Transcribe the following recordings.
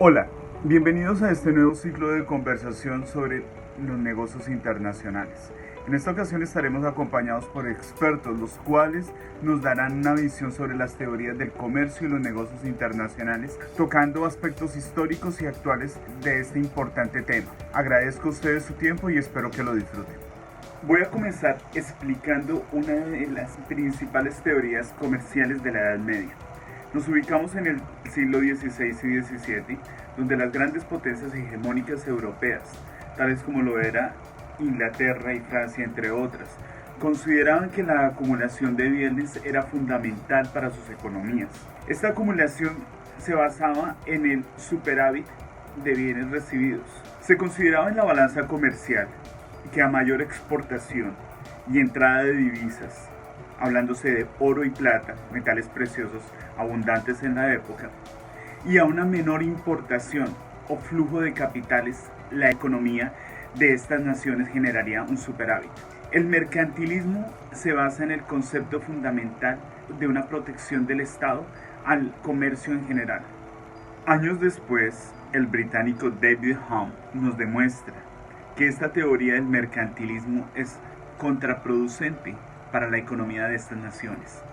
Hola, bienvenidos a este nuevo ciclo de conversación sobre los negocios internacionales. En esta ocasión estaremos acompañados por expertos, los cuales nos darán una visión sobre las teorías del comercio y los negocios internacionales, tocando aspectos históricos y actuales de este importante tema. Agradezco a ustedes su tiempo y espero que lo disfruten. Voy a comenzar explicando una de las principales teorías comerciales de la Edad Media. Nos ubicamos en el siglo XVI y XVII, donde las grandes potencias hegemónicas europeas, tales como lo era Inglaterra y Francia, entre otras, consideraban que la acumulación de bienes era fundamental para sus economías. Esta acumulación se basaba en el superávit de bienes recibidos. Se consideraba en la balanza comercial que a mayor exportación y entrada de divisas, hablándose de oro y plata, metales preciosos abundantes en la época, y a una menor importación o flujo de capitales, la economía de estas naciones generaría un superávit. El mercantilismo se basa en el concepto fundamental de una protección del Estado al comercio en general. Años después, el británico David Hume nos demuestra que esta teoría del mercantilismo es contraproducente para la economía de estas naciones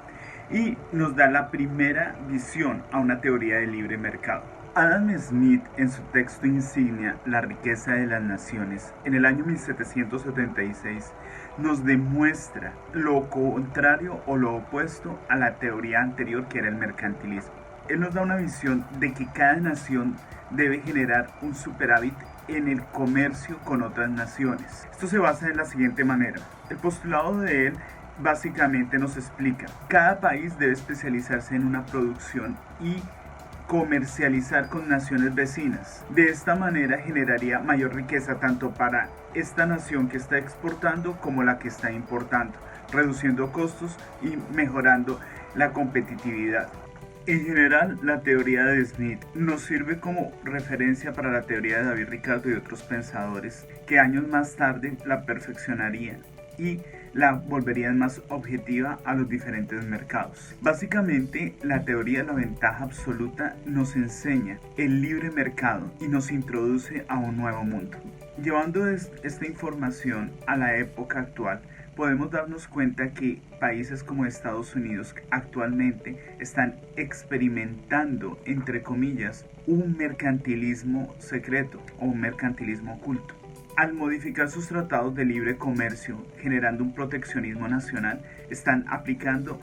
y nos da la primera visión a una teoría de libre mercado. Adam Smith, en su texto insignia La riqueza de las naciones, en el año 1776, nos demuestra lo contrario o lo opuesto a la teoría anterior, que era el mercantilismo. Él nos da una visión de que cada nación debe generar un superávit en el comercio con otras naciones. Esto se basa en la siguiente manera. El postulado de él básicamente nos explica: cada país debe especializarse en una producción y comercializar con naciones vecinas. De esta manera generaría mayor riqueza tanto para esta nación que está exportando como la que está importando, reduciendo costos y mejorando la competitividad. En general, la teoría de Smith nos sirve como referencia para la teoría de David Ricardo y otros pensadores que años más tarde la perfeccionarían y la volverían más objetiva a los diferentes mercados. Básicamente, la teoría de la ventaja absoluta nos enseña el libre mercado y nos introduce a un nuevo mundo. Llevando esta información a la época actual, podemos darnos cuenta que países como Estados Unidos actualmente están experimentando, entre comillas, un mercantilismo secreto o un mercantilismo oculto. Al modificar sus tratados de libre comercio, generando un proteccionismo nacional, están aplicando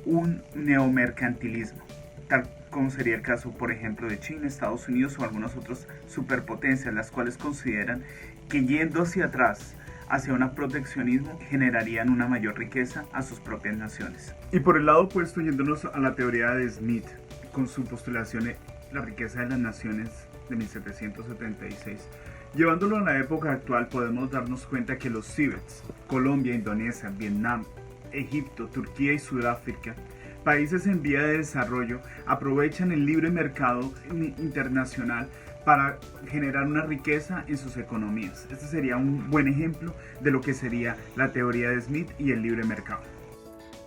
un neomercantilismo, tal como sería el caso, por ejemplo, de China, Estados Unidos o algunas otras superpotencias, las cuales consideran que yendo hacia atrás, hacia un proteccionismo, generarían una mayor riqueza a sus propias naciones. Y por el lado opuesto, yéndonos a la teoría de Smith, con su postulación de la riqueza de las naciones de 1776, llevándolo a la época actual, podemos darnos cuenta que los CIBETs, Colombia, Indonesia, Vietnam, Egipto, Turquía y Sudáfrica, países en vía de desarrollo, aprovechan el libre mercado internacional para generar una riqueza en sus economías. Este sería un buen ejemplo de lo que sería la teoría de Smith y el libre mercado.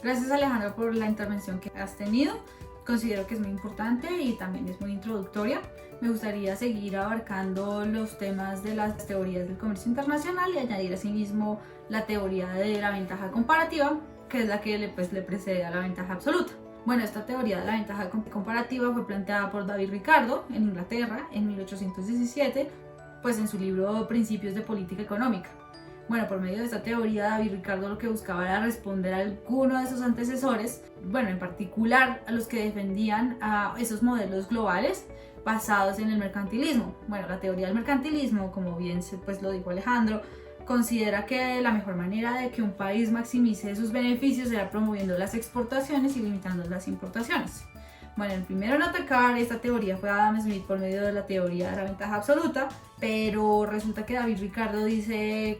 Gracias, Alejandro, por la intervención que has tenido. Considero que es muy importante y también es muy introductoria. Me gustaría seguir abarcando los temas de las teorías del comercio internacional y añadir asimismo la teoría de la ventaja comparativa, que es la que le precede a la ventaja absoluta. Bueno, esta teoría de la ventaja comparativa fue planteada por David Ricardo en Inglaterra en 1817, pues en su libro Principios de Política Económica. Bueno, por medio de esta teoría, David Ricardo lo que buscaba era responder a alguno de sus antecesores, bueno, en particular a los que defendían a esos modelos globales basados en el mercantilismo. Bueno, la teoría del mercantilismo, como bien lo dijo Alejandro, considera que la mejor manera de que un país maximice sus beneficios era promoviendo las exportaciones y limitando las importaciones. Bueno, el primero en atacar esta teoría fue Adam Smith por medio de la teoría de la ventaja absoluta, pero resulta que David Ricardo se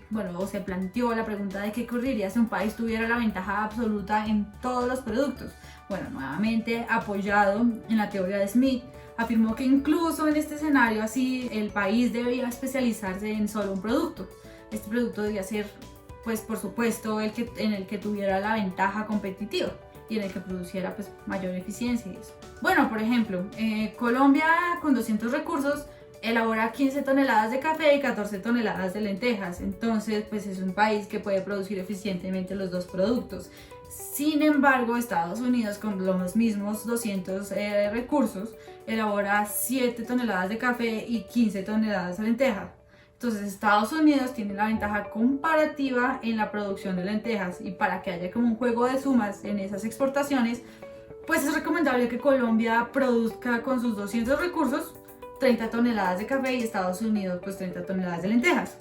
planteó la pregunta de qué ocurriría si un país tuviera la ventaja absoluta en todos los productos. Bueno, nuevamente apoyado en la teoría de Smith, afirmó que incluso en este escenario así el país debería especializarse en solo un producto. Este producto debía ser, por supuesto, en el que tuviera la ventaja competitiva. y en el que produciera pues mayor eficiencia y eso. Bueno, por ejemplo, Colombia con 200 recursos elabora 15 toneladas de café y 14 toneladas de lentejas, entonces pues es un país que puede producir eficientemente los dos productos. Sin embargo, Estados Unidos con los mismos 200 recursos elabora 7 toneladas de café y 15 toneladas de lentejas. Entonces Estados Unidos tiene la ventaja comparativa en la producción de lentejas, y para que haya como un juego de sumas en esas exportaciones, pues es recomendable que Colombia produzca con sus 200 recursos 30 toneladas de café y Estados Unidos pues 30 toneladas de lentejas.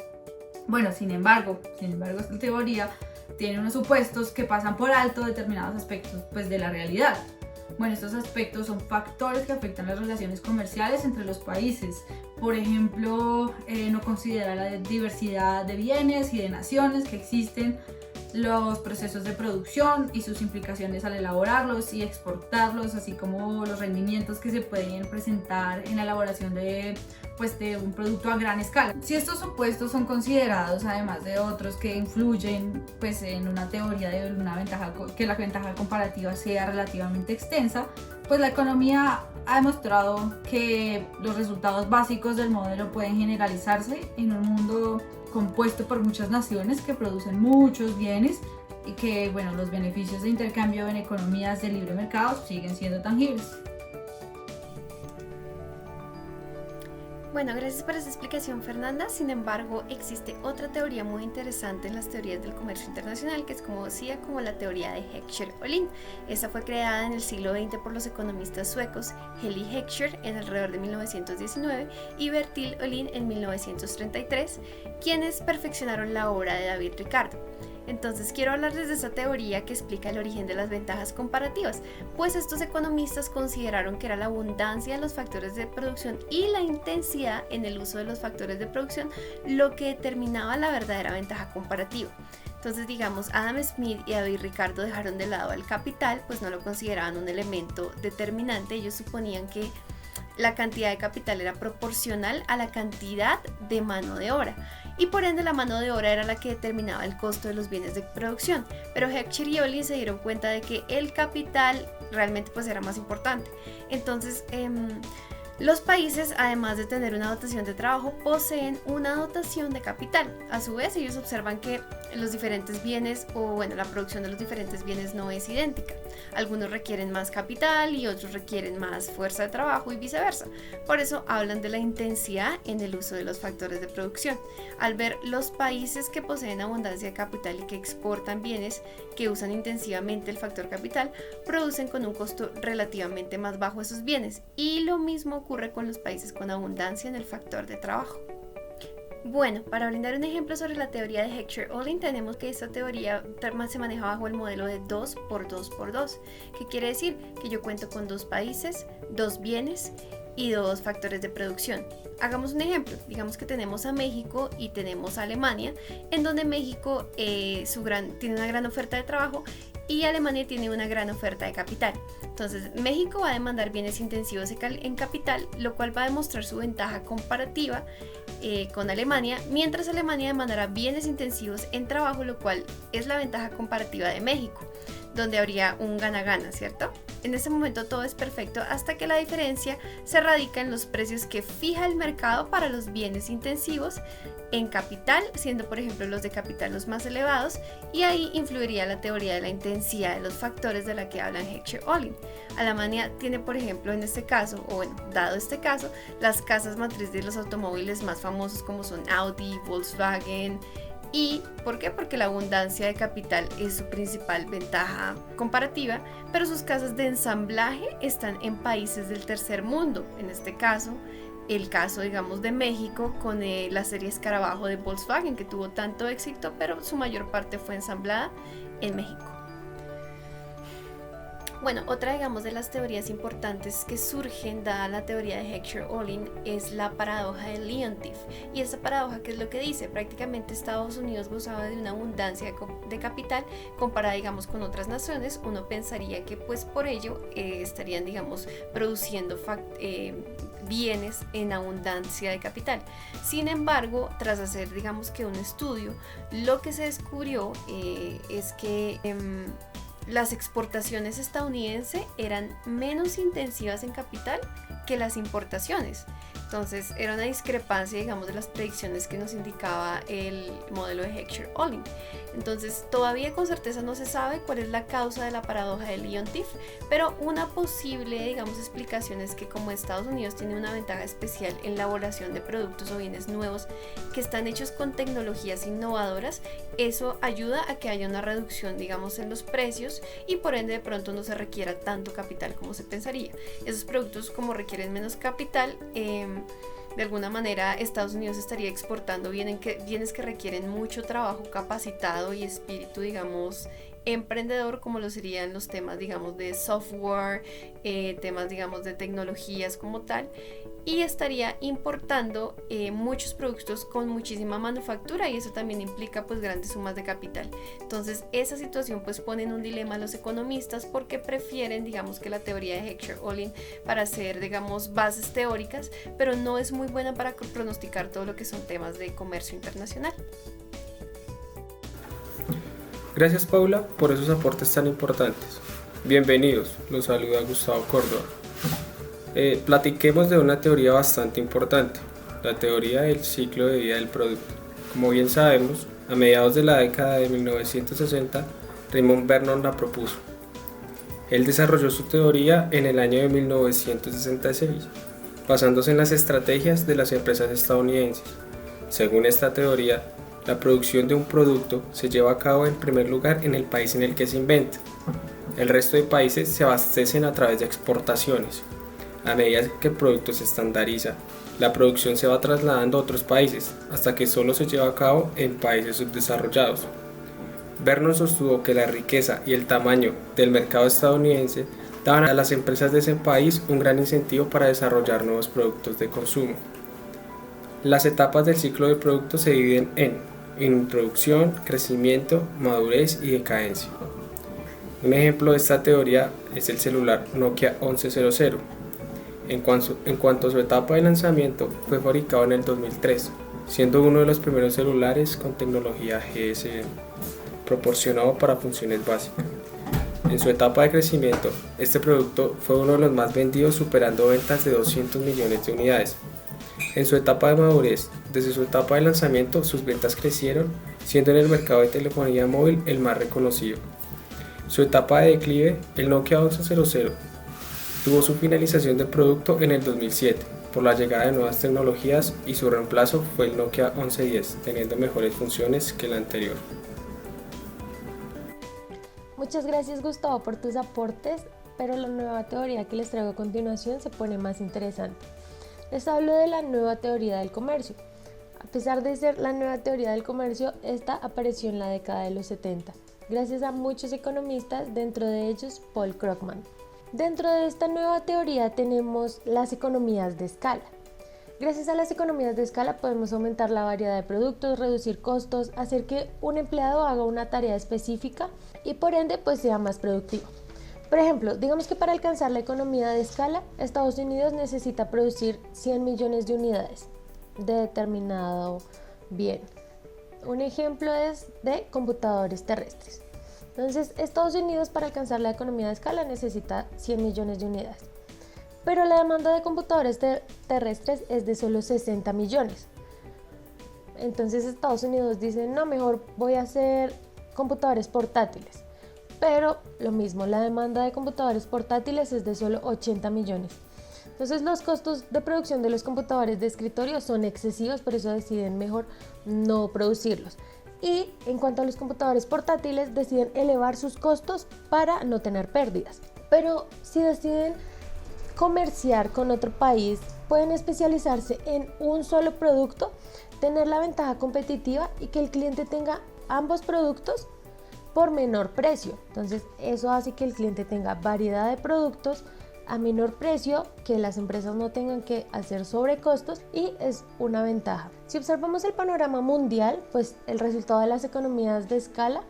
Bueno, sin embargo, esta teoría tiene unos supuestos que pasan por alto determinados aspectos pues de la realidad. Bueno, estos aspectos son factores que afectan las relaciones comerciales entre los países. Por ejemplo, no considera la diversidad de bienes y de naciones que existen, los procesos de producción y sus implicaciones al elaborarlos y exportarlos, así como los rendimientos que se pueden presentar en la elaboración de un producto a gran escala. Si estos supuestos son considerados, además de otros que influyen pues en una teoría de una ventaja, que la ventaja comparativa sea relativamente extensa, pues la economía ha demostrado que los resultados básicos del modelo pueden generalizarse en un mundo compuesto por muchas naciones que producen muchos bienes, y que bueno, los beneficios de intercambio en economías de libre mercado siguen siendo tangibles. Bueno, gracias por esa explicación, Fernanda. Sin embargo, existe otra teoría muy interesante en las teorías del comercio internacional, que es conocida como la teoría de Heckscher-Ohlin. Esta fue creada en el siglo XX por los economistas suecos Heli Heckscher en alrededor de 1919 y Bertil Ohlin en 1933, quienes perfeccionaron la obra de David Ricardo. Entonces quiero hablarles de esta teoría que explica el origen de las ventajas comparativas, pues estos economistas consideraron que era la abundancia de los factores de producción y la intensidad en el uso de los factores de producción lo que determinaba la verdadera ventaja comparativa. Entonces, digamos, Adam Smith y David Ricardo dejaron de lado al capital, pues no lo consideraban un elemento determinante. Ellos suponían que la cantidad de capital era proporcional a la cantidad de mano de obra, y por ende la mano de obra era la que determinaba el costo de los bienes de producción. Pero Heckscher y Ohlin se dieron cuenta de que el capital realmente pues era más importante. Entonces los países, además de tener una dotación de trabajo, poseen una dotación de capital. A su vez, ellos observan que los diferentes bienes, la producción de los diferentes bienes no es idéntica. Algunos requieren más capital y otros requieren más fuerza de trabajo y viceversa. Por eso hablan de la intensidad en el uso de los factores de producción. Al ver los países que poseen abundancia de capital y que exportan bienes que usan intensivamente el factor capital, producen con un costo relativamente más bajo esos bienes. Y lo mismo ocurre con los países con abundancia en el factor de trabajo. Bueno, para brindar un ejemplo sobre la teoría de Heckscher-Ohlin, tenemos que esta teoría se maneja bajo el modelo de 2 por 2 por 2, que quiere decir que yo cuento con dos países, dos bienes y dos factores de producción. Hagamos un ejemplo, digamos que tenemos a México y tenemos a Alemania, en donde México tiene una gran oferta de trabajo y Alemania tiene una gran oferta de capital. Entonces México va a demandar bienes intensivos en capital, lo cual va a demostrar su ventaja comparativa con Alemania, mientras Alemania demandará bienes intensivos en trabajo, lo cual es la ventaja comparativa de México, donde habría un gana-gana, ¿cierto? En este momento todo es perfecto hasta que la diferencia se radica en los precios que fija el mercado para los bienes intensivos en capital, siendo por ejemplo los de capital los más elevados, y ahí influiría la teoría de la intensidad de los factores de la que hablan Heckscher-Ohlin. Alemania tiene, por ejemplo, en este caso, dado este caso, las casas matriz de los automóviles más famosos como son Audi, Volkswagen. ¿Y por qué? Porque la abundancia de capital es su principal ventaja comparativa, pero sus casas de ensamblaje están en países del tercer mundo. En este caso, el caso, digamos, de México con la serie Escarabajo de Volkswagen, que tuvo tanto éxito, pero su mayor parte fue ensamblada en México. Bueno, otra, digamos, de las teorías importantes que surgen dada la teoría de Heckscher-Ohlin es la paradoja de Leontief. Y esta paradoja, ¿qué es lo que dice? Prácticamente Estados Unidos gozaba de una abundancia de capital comparada, digamos, con otras naciones. Uno pensaría que pues por ello estarían, digamos, produciendo bienes en abundancia de capital. Sin embargo, tras hacer, digamos, que un estudio, lo que se descubrió es que las exportaciones estadounidenses eran menos intensivas en capital que las importaciones. Entonces era una discrepancia, digamos, de las predicciones que nos indicaba el modelo de Heckscher-Ohlin. Entonces todavía con certeza no se sabe cuál es la causa de la paradoja de Lyon-Tiff, pero una posible, digamos, explicación es que como Estados Unidos tiene una ventaja especial en la elaboración de productos o bienes nuevos que están hechos con tecnologías innovadoras, eso ayuda a que haya una reducción, digamos, en los precios y por ende de pronto no se requiera tanto capital como se pensaría. Esos productos, como requieren menos capital, de alguna manera Estados Unidos estaría exportando bienes que requieren mucho trabajo capacitado y espíritu, digamos, emprendedor, como lo serían los temas, digamos, de software, temas, digamos, de tecnologías como tal, y estaría importando muchos productos con muchísima manufactura, y eso también implica pues grandes sumas de capital. Entonces esa situación pues pone en un dilema a los economistas, porque prefieren, digamos, que la teoría de Heckscher-Ohlin para hacer, digamos, bases teóricas, pero no es muy buena para pronosticar todo lo que son temas de comercio internacional. Gracias, Paula, por esos aportes tan importantes. Bienvenidos, los saluda Gustavo Córdoba. Platiquemos de una teoría bastante importante, la teoría del ciclo de vida del producto. Como bien sabemos, a mediados de la década de 1960, Raymond Vernon la propuso. Él desarrolló su teoría en el año de 1966, basándose en las estrategias de las empresas estadounidenses. Según esta teoría, la producción de un producto se lleva a cabo en primer lugar en el país en el que se inventa. El resto de países se abastecen a través de exportaciones. A medida que el producto se estandariza, la producción se va trasladando a otros países hasta que solo se lleva a cabo en países subdesarrollados. Vernon sostuvo que la riqueza y el tamaño del mercado estadounidense daban a las empresas de ese país un gran incentivo para desarrollar nuevos productos de consumo. Las etapas del ciclo del producto se dividen en introducción, crecimiento, madurez y decadencia. Un ejemplo de esta teoría es el celular Nokia 1100. En cuanto a su etapa de lanzamiento, fue fabricado en el 2003, siendo uno de los primeros celulares con tecnología GSM, proporcionado para funciones básicas. En su etapa de crecimiento, este producto fue uno de los más vendidos, superando ventas de 200 millones de unidades. En su etapa de madurez, desde su etapa de lanzamiento, sus ventas crecieron, siendo en el mercado de telefonía móvil el más reconocido. Su etapa de declive, el Nokia 1100, tuvo su finalización de producto en el 2007 por la llegada de nuevas tecnologías, y su reemplazo fue el Nokia 1110, teniendo mejores funciones que el anterior. Muchas gracias, Gustavo, por tus aportes, pero la nueva teoría que les traigo a continuación se pone más interesante. Les hablo de la nueva teoría del comercio. A pesar de ser la nueva teoría del comercio, esta apareció en la década de los 70, gracias a muchos economistas, dentro de ellos Paul Krugman. Dentro de esta nueva teoría tenemos las economías de escala. Gracias a las economías de escala podemos aumentar la variedad de productos, reducir costos, hacer que un empleado haga una tarea específica y por ende pues sea más productivo. Por ejemplo, digamos que para alcanzar la economía de escala, Estados Unidos necesita producir 100 millones de unidades de determinado bien. Un ejemplo es de computadores terrestres. Entonces, Estados Unidos para alcanzar la economía de escala necesita 100 millones de unidades. Pero la demanda de computadores terrestres es de solo 60 millones. Entonces Estados Unidos dice, no, mejor voy a hacer computadores portátiles. Pero lo mismo, la demanda de computadores portátiles es de solo 80 millones. Entonces los costos de producción de los computadores de escritorio son excesivos, por eso deciden mejor no producirlos. Y en cuanto a los computadores portátiles, deciden elevar sus costos para no tener pérdidas. Pero si deciden comerciar con otro país, pueden especializarse en un solo producto, tener la ventaja competitiva y que el cliente tenga ambos productos por menor precio. Entonces eso hace que el cliente tenga variedad de productos a menor precio, que las empresas no tengan que hacer sobrecostos, y es una ventaja. Si observamos el panorama mundial, pues el resultado de las economías de escala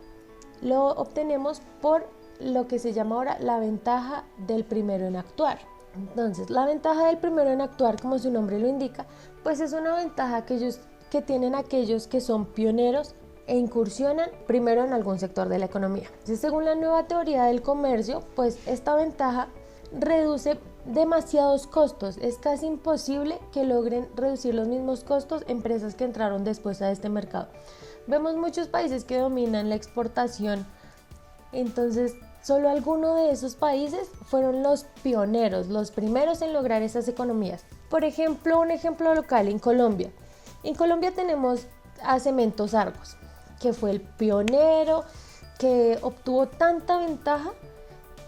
lo obtenemos por lo que se llama ahora la ventaja del primero en actuar. Entonces, la ventaja del primero en actuar, como su nombre lo indica, pues es una ventaja que tienen aquellos que son pioneros e incursionan primero en algún sector de la economía. Entonces, según la nueva teoría del comercio, pues esta ventaja reduce demasiados costos. Es casi imposible que logren reducir los mismos costos empresas que entraron después a este mercado. Vemos muchos países que dominan la exportación, entonces solo algunos de esos países fueron los pioneros, los primeros en lograr esas economías. Por ejemplo, un ejemplo local en Colombia. En Colombia tenemos a Cementos Argos, que fue el pionero, que obtuvo tanta ventaja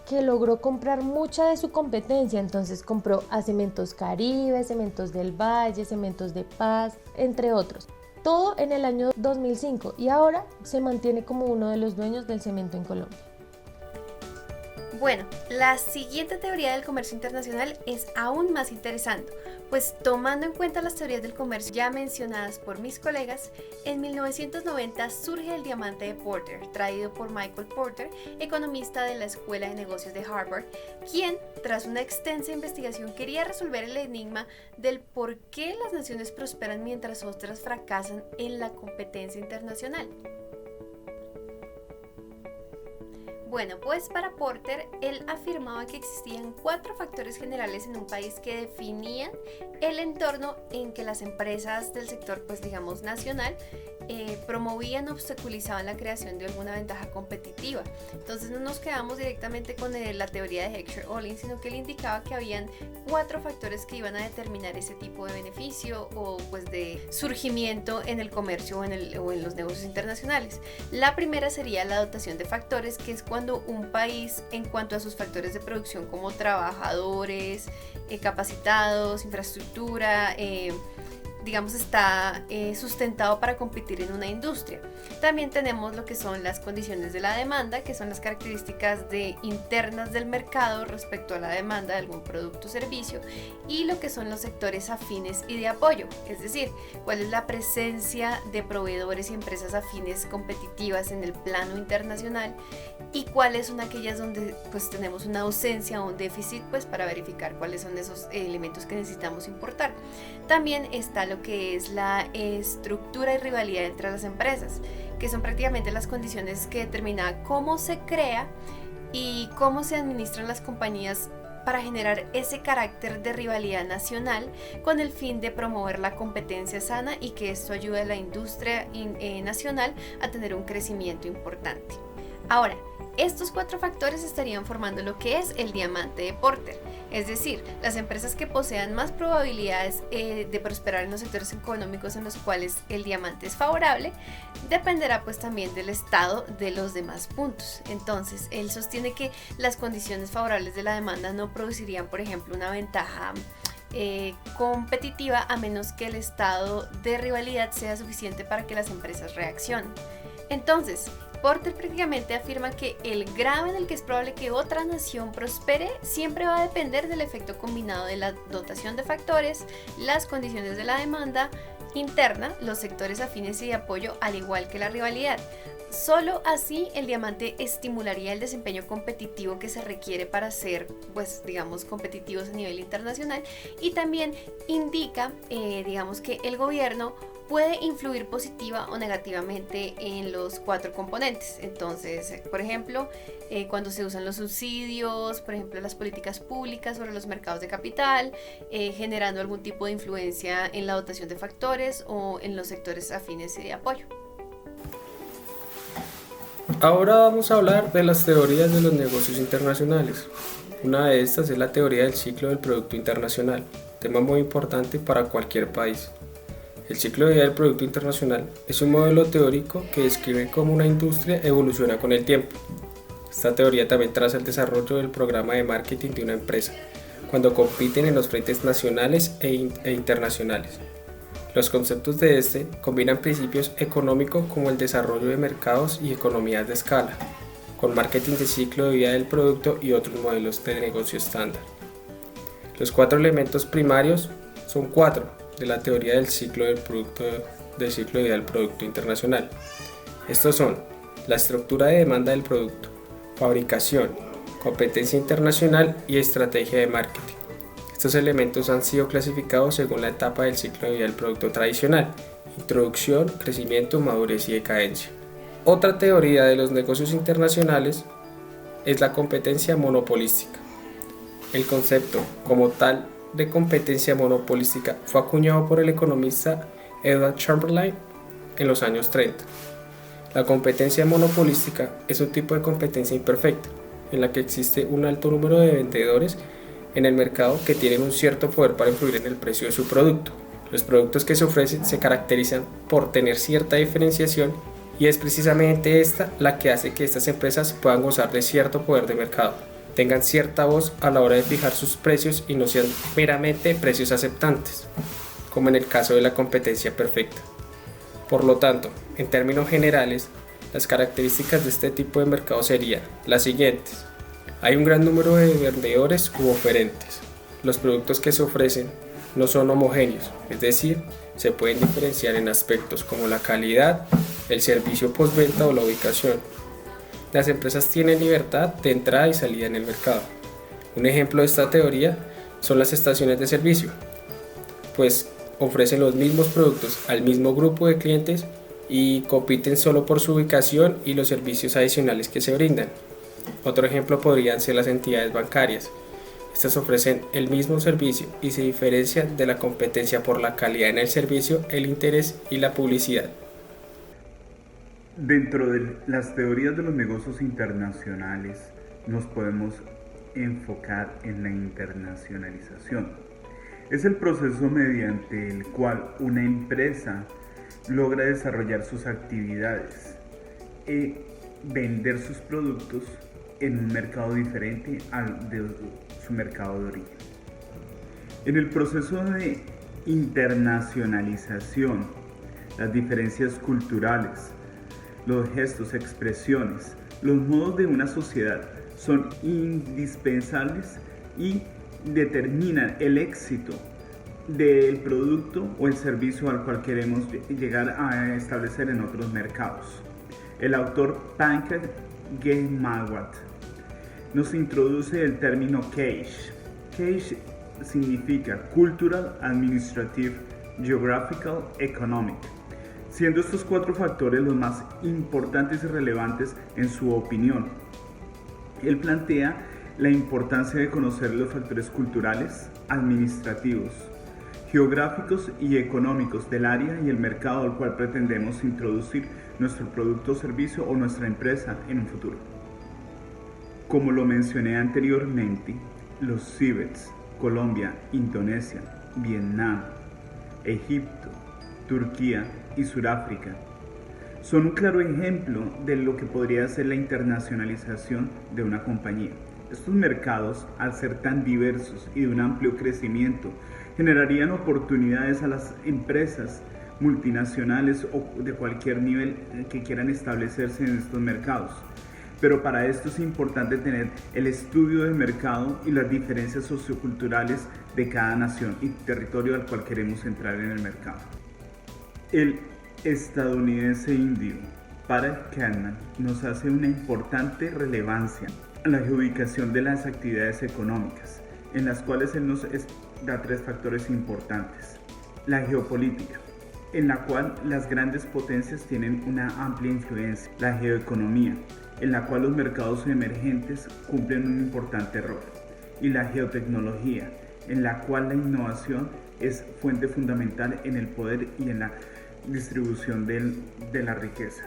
que logró comprar mucha de su competencia. Entonces compró a Cementos Caribe, Cementos del Valle, Cementos de Paz, entre otros. Todo en el año 2005 y ahora se mantiene como uno de los dueños del cemento en Colombia. Bueno, la siguiente teoría del comercio internacional es aún más interesante, pues tomando en cuenta las teorías del comercio ya mencionadas por mis colegas, en 1990 surge el diamante de Porter, traído por Michael Porter, economista de la Escuela de Negocios de Harvard, quien, tras una extensa investigación, quería resolver el enigma del por qué las naciones prosperan mientras otras fracasan en la competencia internacional. Bueno, pues para Porter, él afirmaba que existían 4 factores generales en un país que definían el entorno en que las empresas del sector, pues digamos nacional, promovían o obstaculizaban la creación de alguna ventaja competitiva. Entonces no nos quedamos directamente con la teoría de Heckscher-Ohlin, sino que él indicaba que habían 4 factores que iban a determinar ese tipo de beneficio o pues de surgimiento en el comercio o en los negocios internacionales. La primera sería la dotación de factores, que es cuando un país, en cuanto a sus factores de producción como trabajadores, capacitados, infraestructura, digamos está sustentado para competir en una industria. También tenemos lo que son las condiciones de la demanda, que son las características internas del mercado respecto a la demanda de algún producto o servicio, y lo que son los sectores afines y de apoyo, es decir, cuál es la presencia de proveedores y empresas afines competitivas en el plano internacional y cuáles son aquellas donde pues tenemos una ausencia o un déficit, pues para verificar cuáles son esos elementos que necesitamos importar. También está lo que es la estructura y rivalidad entre las empresas, que son prácticamente las condiciones que determinan cómo se crea y cómo se administran las compañías para generar ese carácter de rivalidad nacional con el fin de promover la competencia sana y que esto ayude a la industria nacional a tener un crecimiento importante. Ahora, estos 4 factores estarían formando lo que es el diamante de Porter, es decir, las empresas que posean más probabilidades de prosperar en los sectores económicos en los cuales el diamante es favorable, dependerá pues también del estado de los demás puntos. Entonces, él sostiene que las condiciones favorables de la demanda no producirían, por ejemplo, una ventaja competitiva a menos que el estado de rivalidad sea suficiente para que las empresas reaccionen. Entonces, Porter prácticamente afirma que el grado en el que es probable que otra nación prospere siempre va a depender del efecto combinado de la dotación de factores, las condiciones de la demanda interna, los sectores afines y de apoyo, al igual que la rivalidad. Solo así el diamante estimularía el desempeño competitivo que se requiere para ser, pues, digamos, competitivos a nivel internacional, y también indica, digamos, que el gobierno puede influir positiva o negativamente en los 4 componentes. Entonces, por ejemplo, cuando se usan los subsidios, por ejemplo, las políticas públicas sobre los mercados de capital, generando algún tipo de influencia en la dotación de factores o en los sectores afines y de apoyo. Ahora vamos a hablar de las teorías de los negocios internacionales. Una de estas es la teoría del ciclo del Producto Internacional, tema muy importante para cualquier país. El ciclo de vida del Producto Internacional es un modelo teórico que describe cómo una industria evoluciona con el tiempo. Esta teoría también traza el desarrollo del programa de marketing de una empresa, cuando compiten en los frentes nacionales e internacionales. Los conceptos de este combinan principios económicos como el desarrollo de mercados y economías de escala, con marketing de ciclo de vida del producto y otros modelos de negocio estándar. Los 4 elementos primarios son 4 de la teoría del ciclo de vida del producto internacional. Estos son la estructura de demanda del producto, fabricación, competencia internacional y estrategia de marketing. Estos elementos han sido clasificados según la etapa del ciclo de vida del producto tradicional introducción, crecimiento, madurez y decadencia. Otra teoría de los negocios internacionales es la competencia monopolística. El concepto como tal de competencia monopolística fue acuñado por el economista Edward Chamberlain en los años 30. La competencia monopolística es un tipo de competencia imperfecta, en la que existe un alto número de vendedores en el mercado que tienen un cierto poder para influir en el precio de su producto. Los productos que se ofrecen se caracterizan por tener cierta diferenciación y es precisamente esta la que hace que estas empresas puedan gozar de cierto poder de mercado, tengan cierta voz a la hora de fijar sus precios y no sean meramente precios aceptantes, como en el caso de la competencia perfecta. Por lo tanto, en términos generales, las características de este tipo de mercado serían las siguientes. Hay un gran número de vendedores u oferentes. Los productos que se ofrecen no son homogéneos, es decir, se pueden diferenciar en aspectos como la calidad, el servicio postventa o la ubicación. Las empresas tienen libertad de entrada y salida en el mercado. Un ejemplo de esta teoría son las estaciones de servicio, pues ofrecen los mismos productos al mismo grupo de clientes y compiten solo por su ubicación y los servicios adicionales que se brindan. Otro ejemplo podrían ser las entidades bancarias. Estas ofrecen el mismo servicio y se diferencian de la competencia por la calidad en el servicio, el interés y la publicidad. Dentro de las teorías de los negocios internacionales nos podemos enfocar en la internacionalización. Es el proceso mediante el cual una empresa logra desarrollar sus actividades y vender sus productos en un mercado diferente al de su mercado de origen. En el proceso de internacionalización, las diferencias culturales, los gestos, expresiones, los modos de una sociedad son indispensables y determinan el éxito del producto o el servicio al cual queremos llegar a establecer en otros mercados. El autor Pankaj Ghemawat nos introduce el término CAGE. CAGE significa Cultural, Administrative, Geographical, Economic, siendo estos 4 factores los más importantes y relevantes en su opinión. Él plantea la importancia de conocer los factores culturales, administrativos, geográficos y económicos del área y el mercado al cual pretendemos introducir nuestro producto o servicio o nuestra empresa en un futuro. Como lo mencioné anteriormente, los CIBETs, Colombia, Indonesia, Vietnam, Egipto, Turquía y Sudáfrica son un claro ejemplo de lo que podría ser la internacionalización de una compañía. Estos mercados, al ser tan diversos y de un amplio crecimiento, generarían oportunidades a las empresas multinacionales o de cualquier nivel que quieran establecerse en estos mercados. Pero para esto es importante tener el estudio de mercado y las diferencias socioculturales de cada nación y territorio al cual queremos entrar en el mercado. El estadounidense indio Parag Khanna nos hace una importante relevancia a la ubicación de las actividades económicas, en las cuales él nos da 3 factores importantes. La geopolítica, en la cual las grandes potencias tienen una amplia influencia. La geoeconomía, en la cual los mercados emergentes cumplen un importante rol. Y la geotecnología, en la cual la innovación es fuente fundamental en el poder y en la distribución de la riqueza.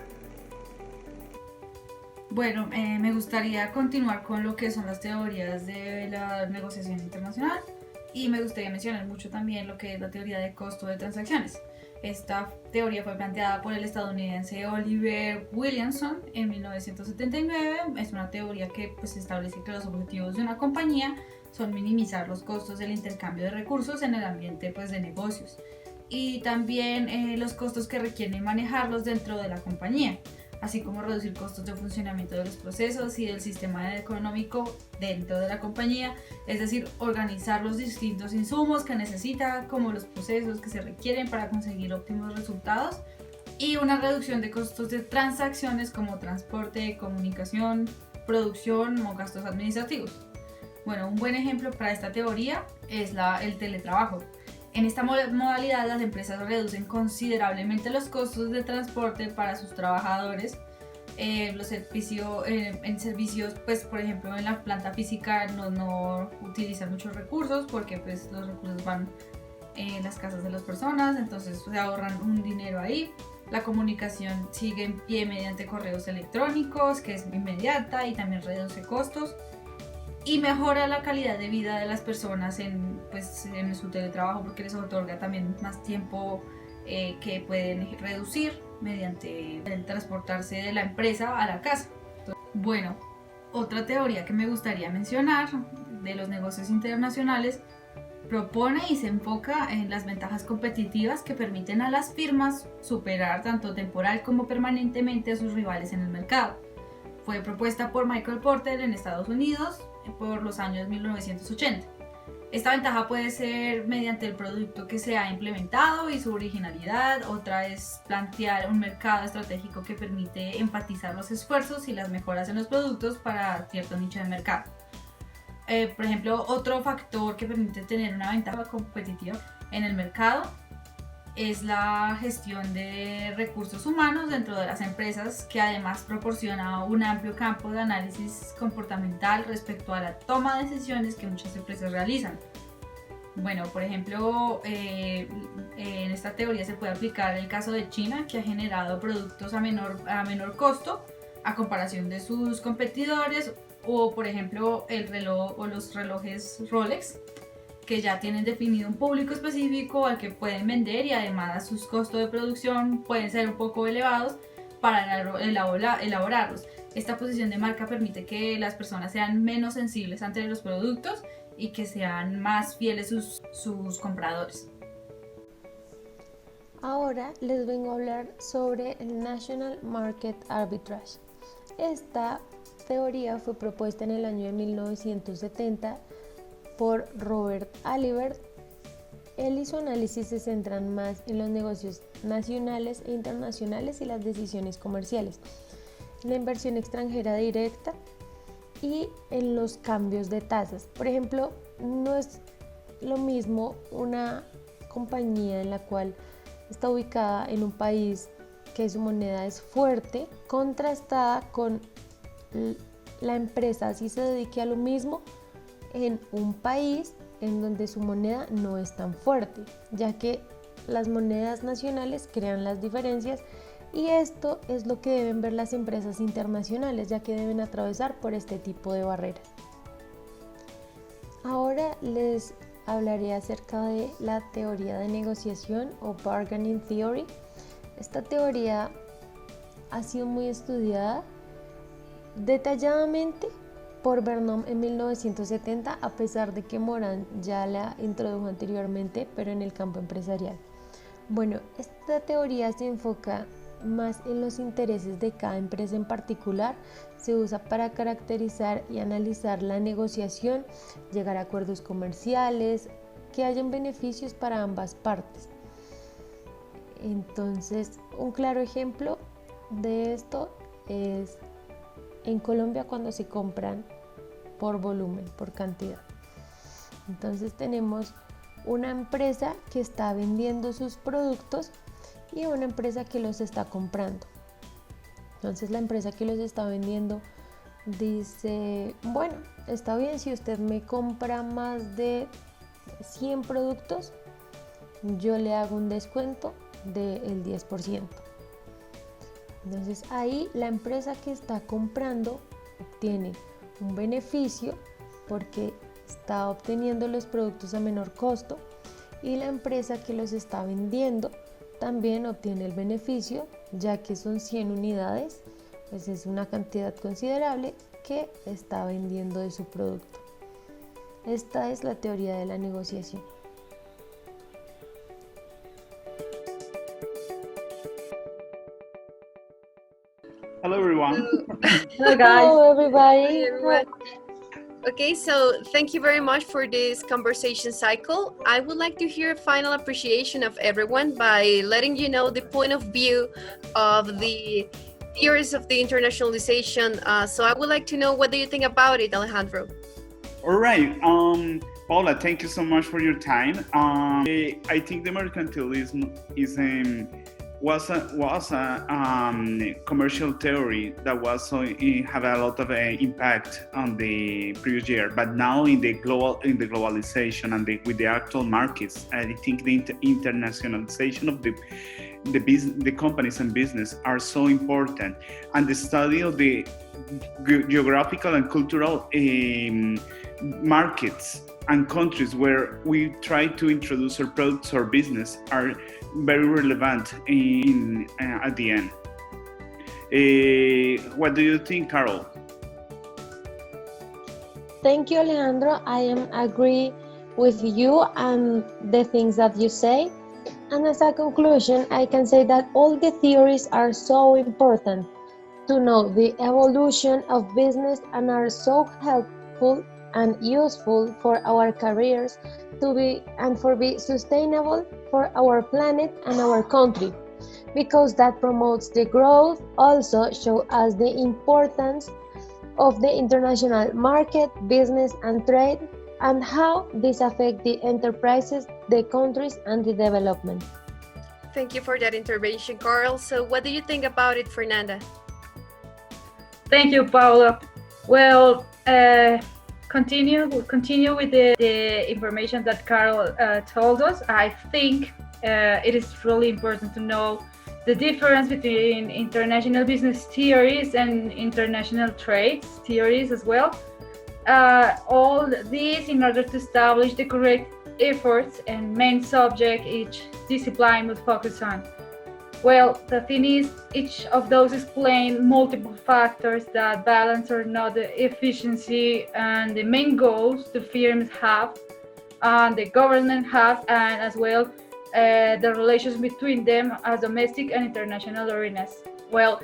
Bueno, me gustaría continuar con lo que son las teorías de la negociación internacional y me gustaría mencionar mucho también lo que es la teoría de costo de transacciones. Esta teoría fue planteada por el estadounidense Oliver Williamson en 1979. Es una teoría que establece que los objetivos de una compañía son minimizar los costos del intercambio de recursos en el ambiente de negocios y también los costos que requieren manejarlos dentro de la compañía, así como reducir costos de funcionamiento de los procesos y del sistema económico dentro de la compañía, es decir, organizar los distintos insumos que necesita, como los procesos que se requieren para conseguir óptimos resultados, y una reducción de costos de transacciones como transporte, comunicación, producción o gastos administrativos. Bueno, un buen ejemplo para esta teoría es el teletrabajo. En esta modalidad las empresas reducen considerablemente los costos de transporte para sus trabajadores. En servicios, pues por ejemplo en la planta física no utilizan muchos recursos porque pues los recursos van en las casas de las personas, entonces se ahorran un dinero ahí. La comunicación sigue en pie mediante correos electrónicos, que es inmediata y también reduce costos y mejora la calidad de vida de las personas en su teletrabajo, porque les otorga también más tiempo que pueden reducir mediante el transportarse de la empresa a la casa. Bueno, otra teoría que me gustaría mencionar de los negocios internacionales propone y se enfoca en las ventajas competitivas que permiten a las firmas superar tanto temporal como permanentemente a sus rivales en el mercado. Fue propuesta por Michael Porter en Estados Unidos por los años 1980. Esta ventaja puede ser mediante el producto que se ha implementado y su originalidad. Otra es plantear un mercado estratégico que permite enfatizar los esfuerzos y las mejoras en los productos para cierto nicho de mercado. Por ejemplo, otro factor que permite tener una ventaja competitiva en el mercado es la gestión de recursos humanos dentro de las empresas, que además proporciona un amplio campo de análisis comportamental respecto a la toma de decisiones que muchas empresas realizan. Bueno, por ejemplo, en esta teoría se puede aplicar el caso de China, que ha generado productos a menor costo a comparación de sus competidores, o por ejemplo el reloj o los relojes Rolex, que ya tienen definido un público específico al que pueden vender y además sus costos de producción pueden ser un poco elevados para elaborarlos. Esta posición de marca permite que las personas sean menos sensibles ante los productos y que sean más fieles sus compradores. Ahora les vengo a hablar sobre el National Market Arbitrage. Esta teoría fue propuesta en el año de 1970 por Robert Alibert. Él y su análisis se centran más en los negocios nacionales e internacionales y las decisiones comerciales, la inversión extranjera directa y en los cambios de tasas. Por ejemplo, no es lo mismo una compañía en la cual está ubicada en un país que su moneda es fuerte, contrastada con la empresa si se dedique a lo mismo en un país en donde su moneda no es tan fuerte, ya que las monedas nacionales crean las diferencias, y esto es lo que deben ver las empresas internacionales, ya que deben atravesar por este tipo de barreras. Ahora les hablaré acerca de la teoría de negociación o Bargaining Theory. Esta teoría ha sido muy estudiada detalladamente por Vernon en 1970, a pesar de que Moran ya la introdujo anteriormente, pero en el campo empresarial. Bueno, esta teoría se enfoca más en los intereses de cada empresa en particular. Se usa para caracterizar y analizar la negociación, llegar a acuerdos comerciales, que hayan beneficios para ambas partes. Entonces, un claro ejemplo de esto es en Colombia cuando se compran por volumen, por cantidad. Entonces tenemos una empresa que está vendiendo sus productos y una empresa que los está comprando. Entonces la empresa que los está vendiendo dice, bueno, está bien, si usted me compra más de 100 productos, yo le hago un descuento del 10%. Entonces ahí la empresa que está comprando obtiene un beneficio porque está obteniendo los productos a menor costo, y la empresa que los está vendiendo también obtiene el beneficio, ya que son 100 unidades, pues es una cantidad considerable que está vendiendo de su producto. Esta es la teoría de la negociación. Hello everyone. Hello guys. Hello everybody. Hi, everyone. Okay, so thank you very much for this conversation cycle. I would like to hear a final appreciation of everyone by letting you know the point of view of the theories of the internationalization. So I would like to know, what do you think about it, Alejandro? All right. Paula, thank you so much for your time. I think the mercantilism was a commercial theory that was have a lot of impact on the previous year, but now in the globalization and with the actual markets, I think the internationalization of the companies and business are so important, and the study of the geographical and cultural markets and countries where we try to introduce our products or business are very relevant at the end. What do you think, Carol? Thank you, Alejandro. I am agree with you and the things that you say. And as a conclusion, I can say that all the theories are so important to know the evolution of business and are so helpful and useful for our careers to be sustainable for our planet and our country, because that promotes the growth. Also show us the importance of the international market, business and trade, and how this affect the enterprises, the countries and the development. Thank you for that intervention, Carl. So what do you think about it, Fernanda? Thank you, Paula. Well, we'll continue with the information that Carol told us. I think it is really important to know the difference between international business theories and international trade theories as well. All this in order to establish the correct efforts and main subject each discipline would focus on. Well, the thing is, each of those explain multiple factors that balance or not the efficiency and the main goals the firms have, and the government have, and as well the relations between them as domestic and international arenas. Well,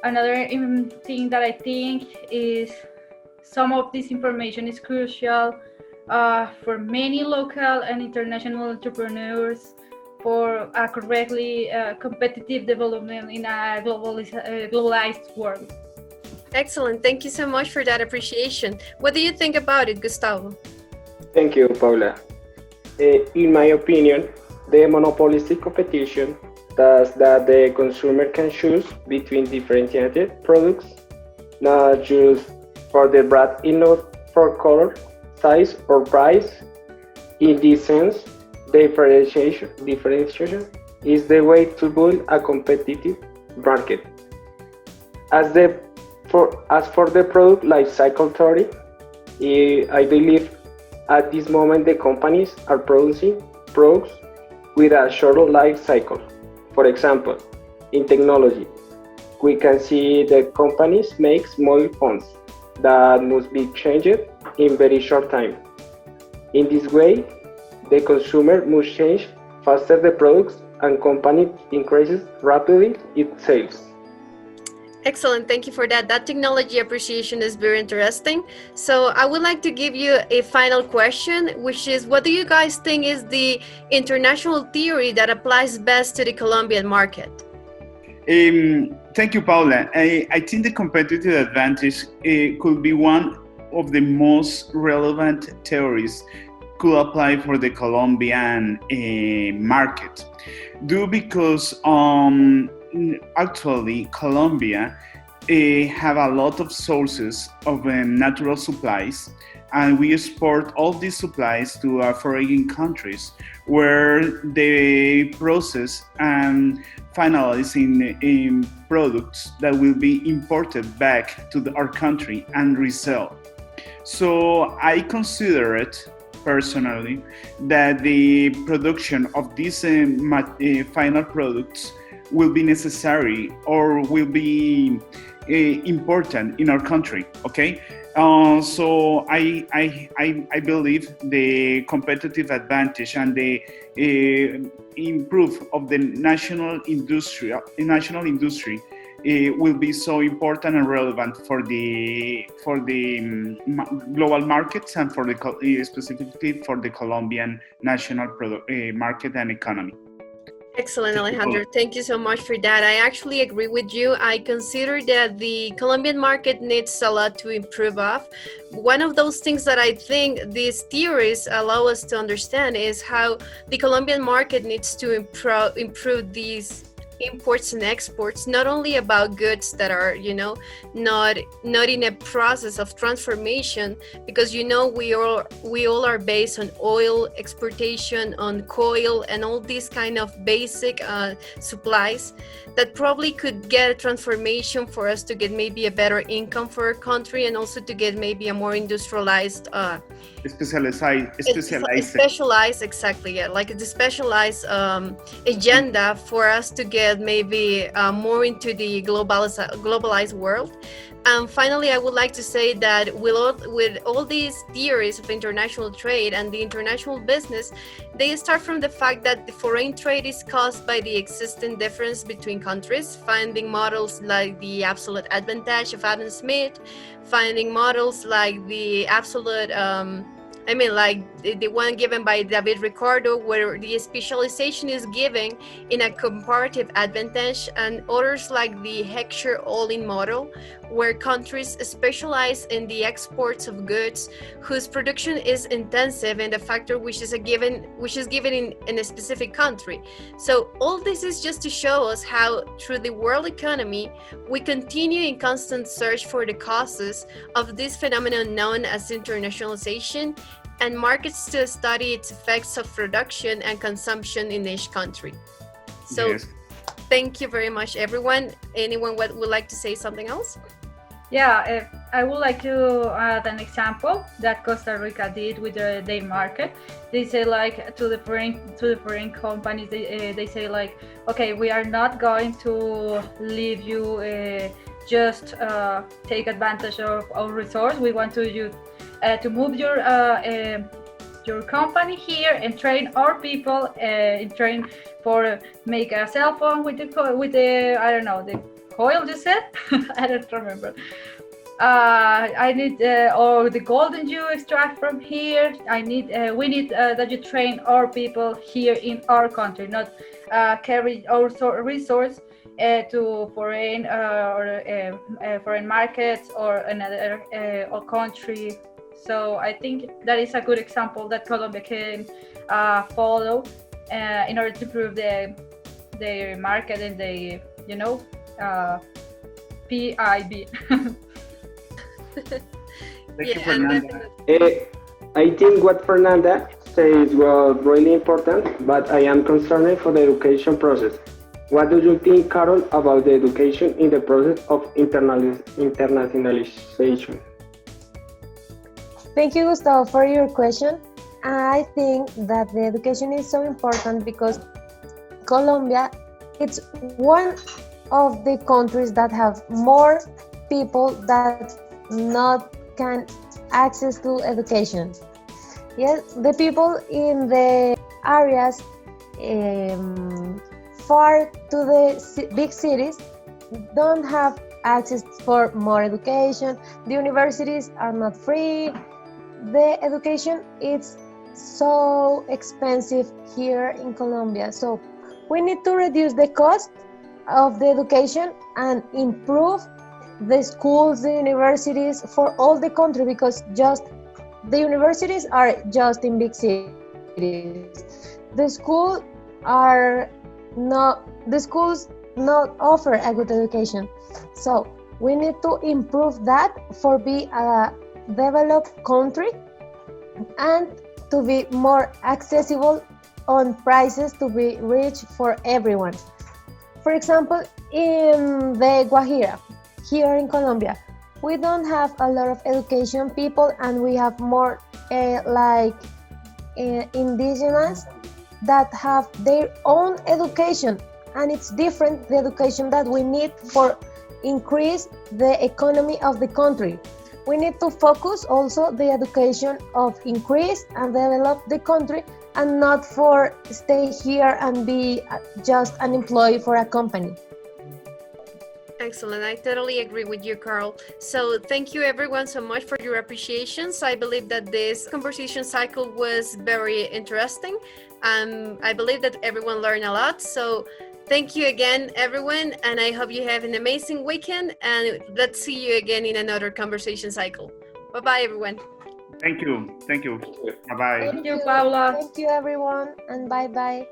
another thing that I think is some of this information is crucial for many local and international entrepreneurs for a correctly competitive development in a globalized world. Excellent. Thank you so much for that appreciation. What do you think about it, Gustavo? Thank you, Paula. In my opinion, the monopolistic competition does that the consumer can choose between differentiated products, not just for the brand, not for color, size, or price. In this sense, differentiation is the way to build a competitive market. As for the product life cycle theory, I believe at this moment the companies are producing products with a shorter life cycle. For example, in technology, we can see the companies make mobile phones that must be changed in very short time. In this way, the consumer must change faster the products and company increases rapidly its sales. Excellent. Thank you for that. That technology appreciation is very interesting. So I would like to give you a final question, which is, what do you guys think is the international theory that applies best to the Colombian market? Thank you, Paula. I think the competitive advantage could be one of the most relevant theories could apply for the Colombian market. Because actually Colombia have a lot of sources of natural supplies, and we export all these supplies to foreign countries where they process and finalize in products that will be imported back to our country and resell. So I consider it personally that the production of these final products will be necessary or will be important in our country. Okay, so I believe the competitive advantage and the improve of the national industry will be so important and relevant for the global markets and for the specifically for the Colombian national market and economy. Excellent, Alejandro. Thank you so much for that. I actually agree with you. I consider that the Colombian market needs a lot to improve of. One of those things that I think these theories allow us to understand is how the Colombian market needs to improve these imports and exports, not only about goods that are, not in a process of transformation, because we all are based on oil exportation, on coal, and all these kind of basic supplies that probably could get a transformation for us to get maybe a better income for our country, and also to get maybe a more industrialized specialized, exactly, yeah, like the specialized agenda for us to get maybe more into the globalized world. And finally, I would like to say that with all these theories of international trade and the international business, they start from the fact that the foreign trade is caused by the existing difference between countries, finding models like the absolute advantage of Adam Smith, finding models like the absolute like the one given by David Ricardo, where the specialization is given in a comparative advantage, and others like the Heckscher-Ohlin model, where countries specialize in the exports of goods whose production is intensive in the factor which is given in a specific country. So all this is just to show us how through the world economy we continue in constant search for the causes of this phenomenon known as internationalization, and markets to study its effects of production and consumption in each country. So yes. Thank you very much, everyone. Anyone would like to say something else? Yeah, I would like to add an example that Costa Rica did with their market. They say like to the foreign companies, they say like, okay, we are not going to leave you just take advantage of our resource. We want to move your company here and train our people and train for make a cell phone with the I don't know, the coil you said. I don't remember. I need or the gold that you extract from here. We need that you train our people here in our country, not carry our resource to foreign foreign markets or another or country. So I think that is a good example that Colombia can follow in order to improve their market and the PIB. Thank you, Fernanda. I think what Fernanda says was really important, but I am concerned for the education process. What do you think, Carol, about the education in the process of internationalization? Thank you, Gustavo, for your question. I think that the education is so important because Colombia, it's one of the countries that have more people that not can access to education. Yes, the people in the areas far to the big cities don't have access for more education. The universities are not free. The education is so expensive here in Colombia. So we need to reduce the cost of the education and improve the schools, the universities for all the country, because just the universities are just in big cities. The schools not offer a good education. So we need to improve that for be a developed country and to be more accessible on prices to be rich for everyone. For example, in the Guajira, here in Colombia, we don't have a lot of education people, and we have more indigenous that have their own education, and it's different the education that we need for increase the economy of the country. We need to focus also the education of increase and develop the country, and not for stay here and be just an employee for a company. Excellent. I totally agree with you, Carl. So thank you everyone so much for your appreciations. I believe that this conversation cycle was very interesting. I believe that everyone learned a lot. So thank you again, everyone. And I hope you have an amazing weekend. And let's see you again in another conversation cycle. Bye-bye, everyone. Thank you. Thank you. Bye-bye. Thank you, Paula. Thank you, everyone, and bye-bye.